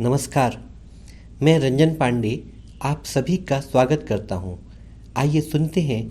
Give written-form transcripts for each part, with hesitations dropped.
नमस्कार। मैं रंजन पांडे आप सभी का स्वागत करता हूं। आइए सुनते हैं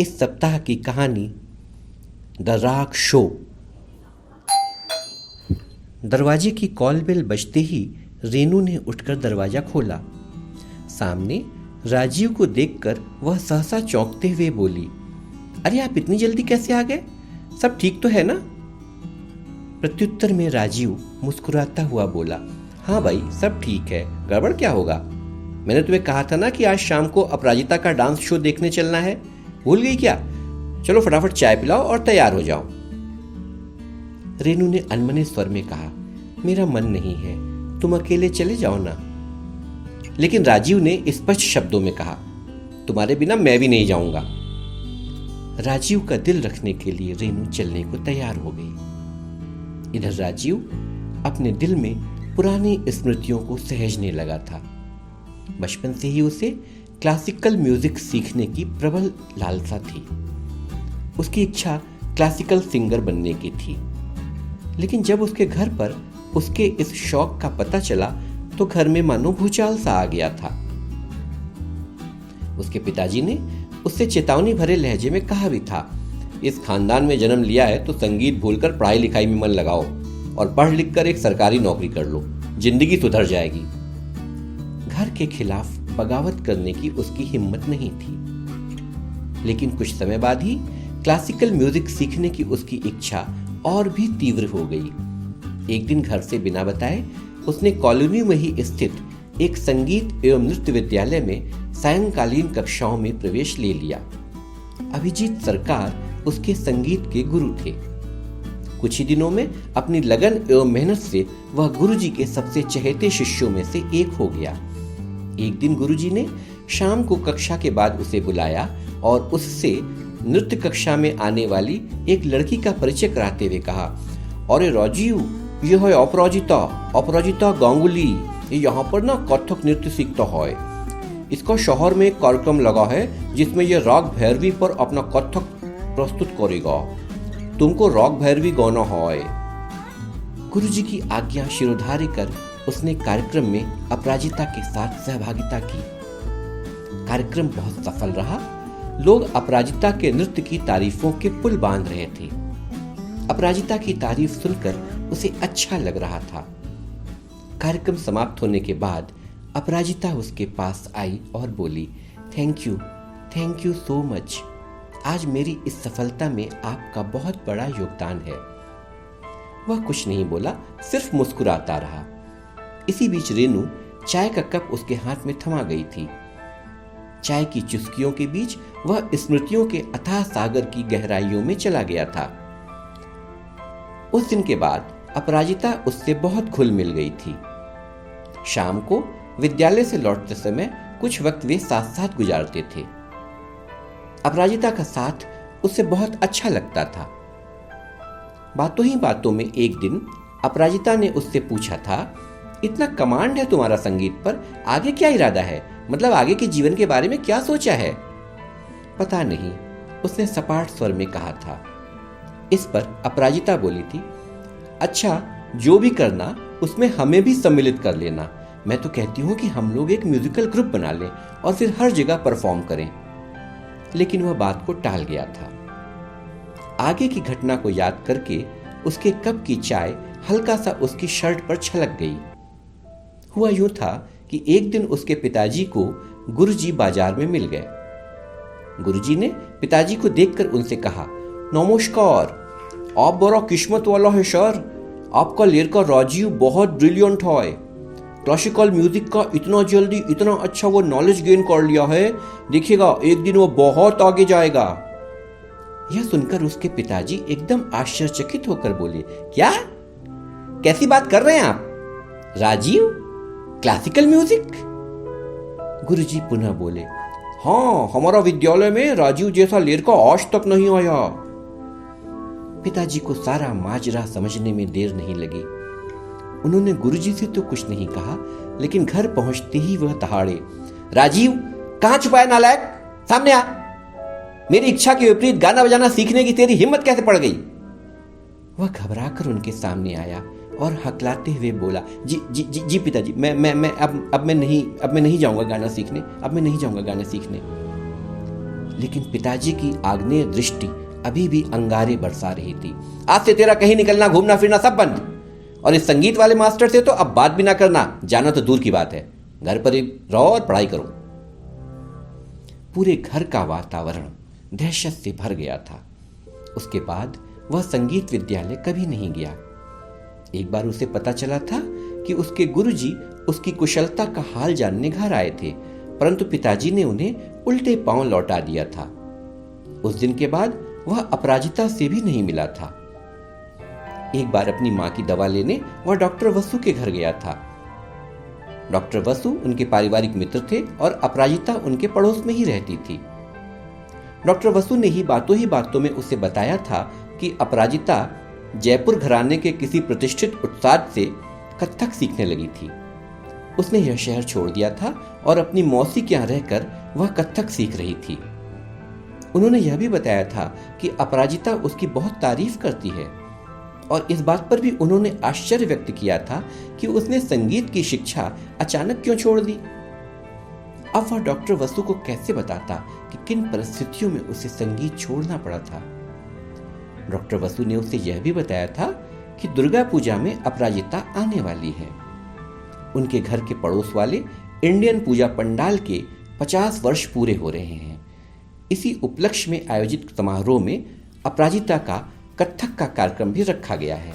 इस सप्ताह की कहानी द राग शो। दरवाजे की कॉल बेल बजते ही रेनू ने उठकर दरवाजा खोला। सामने राजीव को देखकर वह सहसा चौंकते हुए बोली, अरे आप इतनी जल्दी कैसे आ गए? सब ठीक तो है ना? प्रत्युत्तर में राजीव मुस्कुराता हुआ बोला, हाँ भाई सब ठीक है, गड़बड़ क्या होगा? मैंने तुम्हें कहा था ना कि आज शाम को अपराजिता का डांस शो देखने चलना है, भूल गई क्या? चलो फटाफट चाय पिलाओ और तैयार हो जाओ। रेनू ने अनमने स्वर में कहा, मेरा मन नहीं है, तुम अकेले चले जाओ ना। लेकिन राजीव ने स्पष्ट शब्दों में कहा, तुम्हारे बिना मैं भी नहीं जाऊंगा। राजीव का दिल रखने के लिए रेनू चलने को तैयार हो गई। इधर राजीव अपने दिल में पुरानी स्मृतियों को सहेजने लगा था। बचपन से ही उसे क्लासिकल म्यूजिक सीखने की प्रबल लालसा थी। उसकी इच्छा क्लासिकल सिंगर बनने की थी। लेकिन जब उसके घर पर उसके इस शौक का पता चला तो घर में मानो भूचाल सा आ गया था। उसके पिताजी ने उससे चेतावनी भरे लहजे में कहा भी था, इस खानदान में जन्म लिया है तो संगीत भूलकर पढ़ाई लिखाई में मन लगाओ और पढ़ लिख कर एक सरकारी नौकरी कर लो, जिंदगी सुधर जाएगी। घर के खिलाफ बगावत करने की उसकी हिम्मत नहीं थी। लेकिन कुछ समय बाद ही क्लासिकल म्यूजिक सीखने की उसकी इच्छा और भी तीव्र हो गई। एक दिन घर से बिना बताए उसने कॉलोनी में ही स्थित एक संगीत एवं नृत्य विद्यालय में सायंकालीन कक्षाओं में प्रवेश ले लिया। अभिजीत सरकार उसके संगीत के गुरु थे। कुछ ही दिनों में अपनी लगन एवं मेहनत से वह गुरुजी के सबसे चहेते शिष्यों में से एक हो गया। एक दिन गुरुजी ने शाम को कक्षा के बाद उसे बुलाया और उससे नृत्य कक्षा में आने वाली एक लड़की का परिचय कराते हुए कहा, अरे राजीव, ये है अपराजिता गांगुली। ये यहाँ पर ना कथक नृत्य सीखता है। इसका शहर में एक कार्यक्रम लगा है जिसमें यह राग भैरवी पर अपना कथक प्रस्तुत करेगा। तुमको राग भैरवी गाना है। गुरुजी की आज्ञा शिरोधार्य कर उसने कार्यक्रम में अपराजिता के साथ सहभागिता की। कार्यक्रम बहुत सफल रहा। लोग अपराजिता के नृत्य की तारीफों के पुल बांध रहे थे। अपराजिता की तारीफ सुनकर उसे अच्छा लग रहा था। कार्यक्रम समाप्त होने के बाद अपराजिता उसके पास आई और बोली, थैंक यू सो मच। आज मेरी इस सफलता में आपका बहुत बड़ा योगदान है। वह कुछ नहीं बोला, सिर्फ मुस्कुराता रहा। इसी बीच रेनू चाय का कप उसके हाथ में थमा गई थी। चाय की चुस्कियों के बीच वह स्मृतियों के अथाह सागर की गहराइयों में चला गया था। उस दिन के बाद अपराजिता उससे बहुत घुल मिल गई थी। शाम को विद्यालय से लौटते समय कुछ वक्त वे साथ साथ गुजारते थे। अपराजिता का साथ उसे बहुत अच्छा लगता था। बातों ही बातों में एक दिन अपराजिता ने उससे पूछा था, इतना कमांड है तुम्हारा संगीत पर, आगे क्या इरादा है? मतलब आगे के जीवन के बारे में क्या सोचा है? पता नहीं, उसने सपाट स्वर में कहा था। इस पर अपराजिता बोली थी, अच्छा जो भी करना उसमें हमें भी सम्मिलित कर लेना। मैं तो कहती हूँ कि हम लोग एक म्यूजिकल ग्रुप बना लें और फिर हर जगह परफॉर्म करें। लेकिन वह बात को टाल गया था। आगे की घटना को याद करके उसके कप की चाय हल्का सा उसकी शर्ट पर छलक गई। हुआ यूं था कि एक दिन उसके पिताजी को गुरुजी बाजार में मिल गए। गुरुजी ने पिताजी को देखकर उनसे कहा, नमस्कार, आप बड़ा किस्मत वाला है सर। आपका लड़का राजीव बहुत ब्रिलियंट है। क्लासिकल म्यूजिक का इतना जल्दी इतना अच्छा वो नॉलेज गेन कर लिया है, देखिएगा एक दिन वो बहुत आगे जाएगा। यह सुनकर उसके पिताजी एकदम आश्चर्यचकित होकर बोले, क्या? कैसी बात कर रहे हैं आप? Rajiv, classical music? गुरुजी पुनः बोले, हाँ, हमारा विद्यालय में राजीव जैसा लड़का आज तक नहीं आया। पिताजी को सारा माजरा समझने में देर नहीं लगी। उन्होंने गुरुजी से तो कुछ नहीं कहा, लेकिन घर पहुंचते ही वह दहाड़े, राजीव, कहां छुपा है नालायक? सामने आ। मेरी इच्छा के विपरीत गाना बजाना सीखने की तेरी हिम्मत कैसे पड़ गई? वह घबराकर उनके सामने आया और हकलाते हुए बोला, जी जी जी जी पिताजी, मैं अब मैं नहीं जाऊंगा गाना सीखने, अब मैं नहीं जाऊंगा गाना सीखने। लेकिन पिताजी की आग्नेय दृष्टि अभी भी अंगारे बरसा रही थी। आज से तेरा कहीं निकलना, घूमना फिरना सब बंद, और इस संगीत वाले मास्टर से तो अब बात भी ना करना, जाना तो दूर की बात है, घर पर ही रहो और पढ़ाई करो। पूरे घर का वातावरण दहशत से भर गया था। उसके बाद वह संगीत विद्यालय कभी नहीं गया। एक बार उसे पता चला था कि उसके गुरुजी उसकी कुशलता का हाल जानने घर आए थे, परंतु पिताजी ने उन्हें उल्टे पांव लौटा दिया था। उस दिन के बाद वह अपराजिता से भी नहीं मिला था। एक बार अपनी मां की दवा लेने वह डॉक्टर वसु के घर गया था। डॉक्टर वसु उनके पारिवारिक मित्र थे और अपराजिता उनके पड़ोस में ही रहती थी। डॉक्टर वसु ने ही बातों में उसे बताया था कि अपराजिता जयपुर घराने के किसी प्रतिष्ठित उस्ताद से कत्थक सीखने लगी थी। उसने यह शहर छोड़ दिया था और अपनी मौसी के यहाँ रहकर वह कत्थक सीख रही थी। उन्होंने यह भी बताया था कि अपराजिता उसकी बहुत तारीफ करती है, और इस बात पर भी उन्होंने आश्चर्य व्यक्त किया था कि उसने संगीत की शिक्षा अचानक क्यों छोड़ दी। अब वह डॉक्टर वसु को कैसे बताता कि किन परिस्थितियों में उसे संगीत छोड़ना पड़ा था। डॉक्टर वसु ने उसे यह भी बताया था कि दुर्गा पूजा में अपराजिता आने वाली है। उनके घर के पड़ोस वाले इंडियन पूजा पंडाल के 50 वर्ष पूरे हो रहे हैं। इसी उपलक्ष्य में आयोजित समारोह में अपराजिता का कत्थक का कार्यक्रम भी रखा गया है।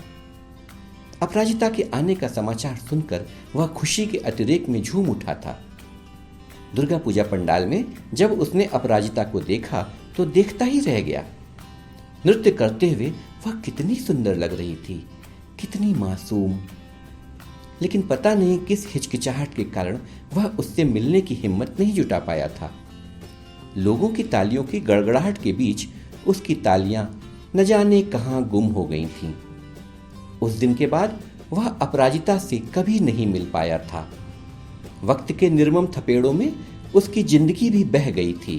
अपराजिता के आने का समाचार सुनकर वह खुशी के अतिरेक में झूम उठा था। दुर्गा पूजा पंडाल में जब उसने अपराजिता को देखा तो देखता ही रह गया। नृत्य करते हुए वह कितनी सुंदर लग रही थी, कितनी मासूम। लेकिन पता नहीं किस हिचकिचाहट के कारण वह उससे मिलने की हिम्मत नहीं जुटा पाया था। लोगों की तालियों की गड़गड़ाहट के बीच उसकी तालियां न जाने कहां गुम हो गई थीं। उस दिन के बाद वह अपराजिता से कभी नहीं मिल पाया था। वक्त के निर्मम थपेड़ों में उसकी जिंदगी भी बह गई थी।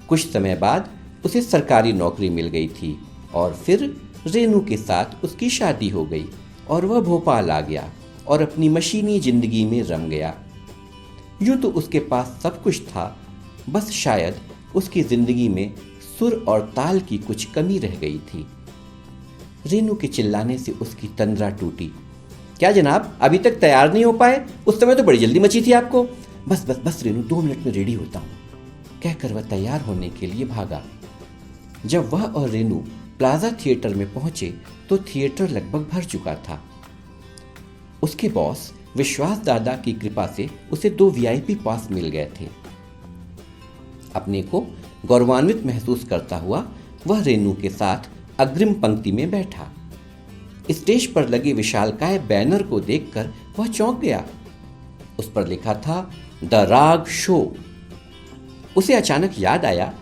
कुछ समय बाद उसे सरकारी नौकरी मिल गई थी और फिर रेनू के साथ उसकी शादी हो गई और वह भोपाल आ गया और अपनी मशीनी जिंदगी में रम गया। यूं तो उसके पास सब कुछ था, बस शायद उसकी जिंदगी में सुर और ताल की कुछ कमी रह गई थी। रेनू के चिल्लाने से उसकी तंद्रा टूटी। क्या जनाब, अभी तक तैयार नहीं हो पाए? उस समय तो बड़ी जल्दी मची थी आपको। बस बस बस रेनू, 2 मिनट में रेडी होता हूं, कहकर वह तैयार होने के लिए भागा। जब वह और रेनू प्लाजा थिएटर में पहुंचे तो थिएटर लगभग भर चुका था। उसके बॉस विश्वास दादा की कृपा से उसे 2 वीआईपी पास मिल गए थे। अपने को गौरवान्वित महसूस करता हुआ वह रेनू के साथ अग्रिम पंक्ति में बैठा। स्टेज पर लगे विशालकाय बैनर को देखकर वह चौंक गया। उस पर लिखा था द राग शो। उसे अचानक याद आया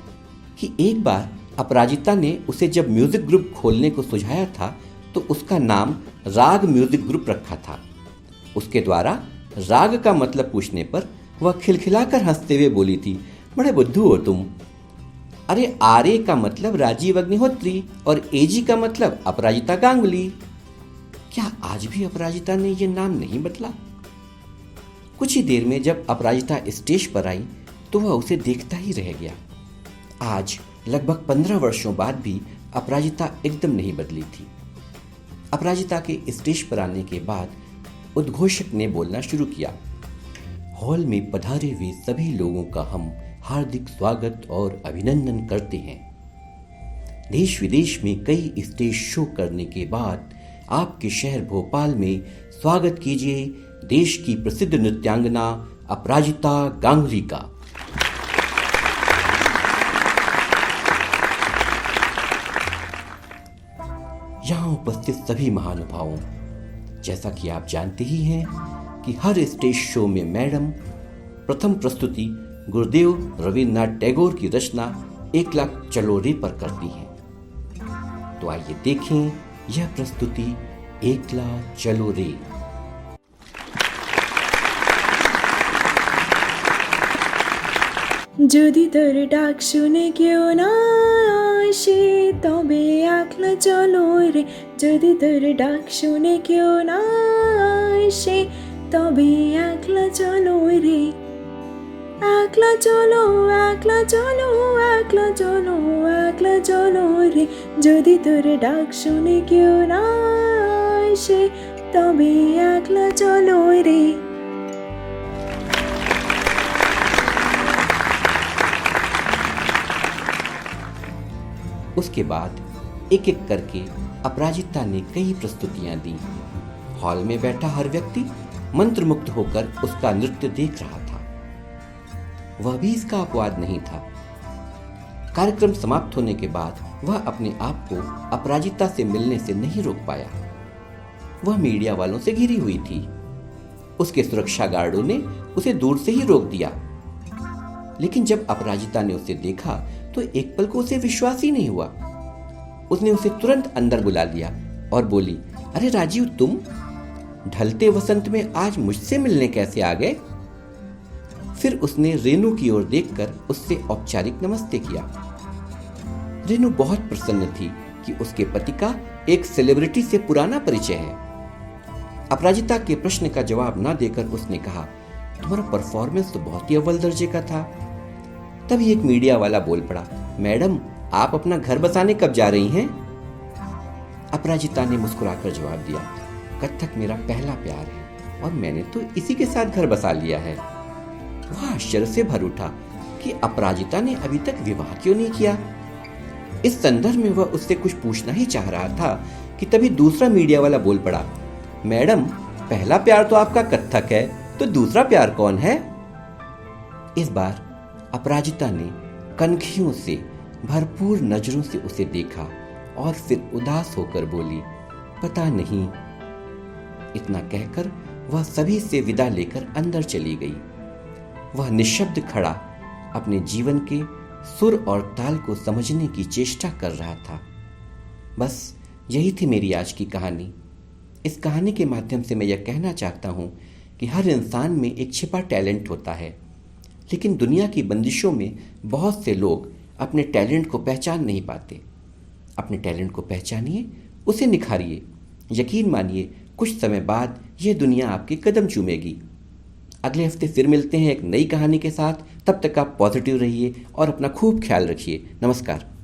कि एक बार अपराजिता ने उसे जब म्यूजिक ग्रुप खोलने को सुझाया था तो उसका नाम राग म्यूजिक ग्रुप रखा था। उसके द्वारा राग का मतलब पूछने पर वह खिलखिलाकर हंसते हुए बोली थी, बड़े बुद्धू हो तुम। अरे आर्य का मतलब राजीव अग्निहोत्री और एजी का मतलब अपराजिता गांगुली। क्या आज भी अपराजिता ने यह नाम नहीं बदला? कुछ ही देर में जब अपराजिता स्टेज पर आई तो वह उसे देखता ही रह गया। आज लगभग 15 वर्षों बाद भी अपराजिता एकदम नहीं बदली थी। अपराजिता के स्टेज पर आने के बाद उद्घोषक ने बोलना शुरू किया, हॉल में पधारे हुए सभी लोगों का हम हार्दिक स्वागत और अभिनंदन करते हैं। देश विदेश में कई स्टेज शो करने के बाद आपके शहर भोपाल में स्वागत कीजिए देश की प्रसिद्ध नृत्यांगना अपराजिता गांगुली का। यहाँ उपस्थित सभी महानुभावों, जैसा कि आप जानते ही हैं कि हर स्टेज शो में मैडम प्रथम प्रस्तुति गुरुदेव रविन्द्रनाथ टैगोर की रचना 1 लाख चलो रे पर करती हैं। तो आइए देखें यह प्रस्तुति 1 लाख चलो रे। যদি তোর ডাক শুনে কেউ না আসে তবে একলা চলো রে যদি তোর ডাক শুনে কেউ না আসে, তবে একলা চলো রে, একলা চলো, একলা চলো, একলা চলো, একলা চলো রে। যদি তোর ডাক শুনে কেউ না আসে, তবে একলা চলো রে। उसके बाद एक एक करके अपराजिता ने कई प्रस्तुतियां दी। हॉल में बैठा हर व्यक्ति मंत्रमुग्ध होकर उसका नृत्य देख रहा था। वह भी इसका अपवाद नहीं था। कार्यक्रम समाप्त होने के बाद वह अपने आप को अपराजिता से मिलने से नहीं रोक पाया। वह मीडिया वालों से घिरी हुई थी। उसके सुरक्षा गार्डों ने उसे दूर से ही रोक दिया। लेकिन जब अपराजिता ने उसे देखा तो एक पल को उसे विश्वास ही नहीं हुआ। उसने उसे तुरंत अंदर बुला लिया और बोली, अरे राजीव, तुम ढलते वसंत में आज मुझसे मिलने कैसे आ गए? फिर उसने रेनू की ओर देखकर उससे औपचारिक नमस्ते किया। रेनू बहुत प्रसन्न थी कि उसके पति का एक सेलिब्रिटी से पुराना परिचय है। अपराजिता के प्रश्न का जवाब न देकर उसने कहा, तुम्हारा परफॉर्मेंस तो बहुत ही अव्वल दर्जे का था। तभी एक मीडिया वाला बोल पड़ा, मैडम, आप अपना घर बसाने कब जा रही हैं? अपराजिता ने मुस्कुराकर जवाब दिया, कथक मेरा पहला प्यार है और मैंने तो इसी के साथ घर बसा लिया है। वह आश्चर्य से भर उठा कि अपराजिता ने अभी तक विवाह क्यों नहीं किया। इस संदर्भ में वह उससे कुछ पूछना ही चाह रहा था कि तभी दूसरा मीडिया वाला बोल पड़ा, मैडम, पहला प्यार तो आपका कथक है, तो दूसरा प्यार कौन है? इस बार अपराजिता ने कनखियों से भरपूर नजरों से उसे देखा और फिर उदास होकर बोली, पता नहीं। इतना कहकर वह सभी से विदा लेकर अंदर चली गई। वह निशब्द खड़ा अपने जीवन के सुर और ताल को समझने की चेष्टा कर रहा था। बस यही थी मेरी आज की कहानी। इस कहानी के माध्यम से मैं यह कहना चाहता हूँ कि हर इंसान में एक छिपा टैलेंट होता है, लेकिन दुनिया की बंदिशों में बहुत से लोग अपने टैलेंट को पहचान नहीं पाते। अपने टैलेंट को पहचानिए, उसे निखारिए। यकीन मानिए, कुछ समय बाद यह दुनिया आपके कदम चूमेगी। अगले हफ्ते फिर मिलते हैं एक नई कहानी के साथ। तब तक आप पॉजिटिव रहिए और अपना खूब ख्याल रखिए। नमस्कार।